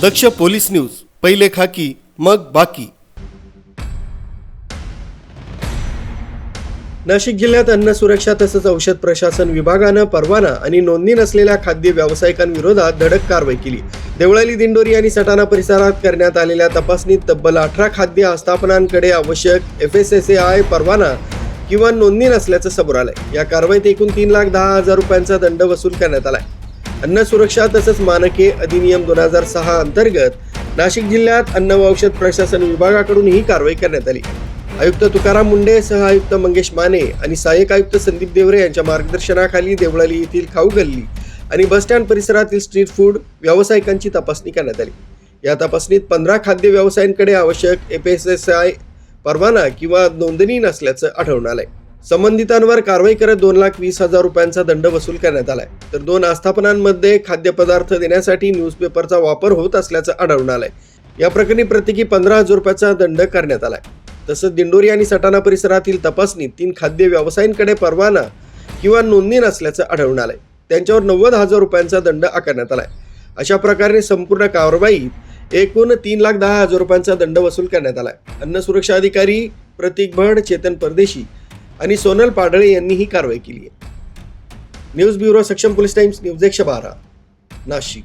दक्ष police news, पहिले खाकी मग बाकी। नाशिक जिल्ह्यात अन्न सुरक्षा तसंच औषध प्रशासन विभागानं परवाना आणि नोंदणी नसलेल्या खाद्य व्यावसायिकांविरोधात धडक कारवाई केली। देवळाली, दिंडोरी आणि सटाणा परिसरात करण्यात आलेल्या तपासणीत तब्बल 18 खाद्य आस्थापनांकडे आवश्यक FSSAI परवाना किंवा नोंदणी नसल्याचं समोर आलंय। या कारवाईत एकूण 3,10,000 रुपयांचा दंड वसूल करण्यात आलाय। अन्न सुरक्षा तसंच मानके अधिनियम 2006 अंतर्गत नाशिक जिल्ह्यात अन्न व औषध प्रशासन विभागाकडून ही कारवाई करण्यात आली। आयुक्त तुकाराम मुंडे, सह आयुक्त मंगेश माने आणि सहाय्यक आयुक्त संदीप देवरे यांच्या मार्गदर्शनाखाली देवळाली येथील खाऊ गल्ली आणि बस स्टँड परिसरातील स्ट्रीट फूड व्यावसायिकांची तपासणी करण्यात आली। या तपासणीत 15 खाद्य व्यवसायांकडे आवश्यक FSSAI परवाना किंवा नोंदणी नसल्याचं आढळून आलंय। संबंधितांवर कारवाई करत 2,20,000 रुपयांचा दंड वसूल करण्यात आलाय। तर 2 आस्थापनांमध्ये खाद्यपदार्थ देण्यासाठी न्यूजपेपरचा वापर होत असल्याचं आढळून आलंय। या प्रकरणी प्रत्येकी 15,000 रुपयाचा दंड करण्यात आलाय। तसंच दिंडोरी आणि सटाणा परिसरातील तपासणीत 3 खाद्य व्यवसायांकडे परवाना किंवा नोंदणी नसल्याचं आढळून आलंय। त्यांच्यावर 90,000 रुपयांचा दंड आकारण्यात आलाय। अशा प्रकारे संपूर्ण कारवाईत एकूण 3,10,000 रुपयांचा दंड वसूल करण्यात आलाय। अन्न सुरक्षा अधिकारी प्रतीक भड, चेतन परदेशी आणि सोनल पाडळे यांनी ही कारवाई केली आहे। न्यूज ब्युरो, सक्षम पोलीस टाइम्स, न्यूज 112, नाशिक।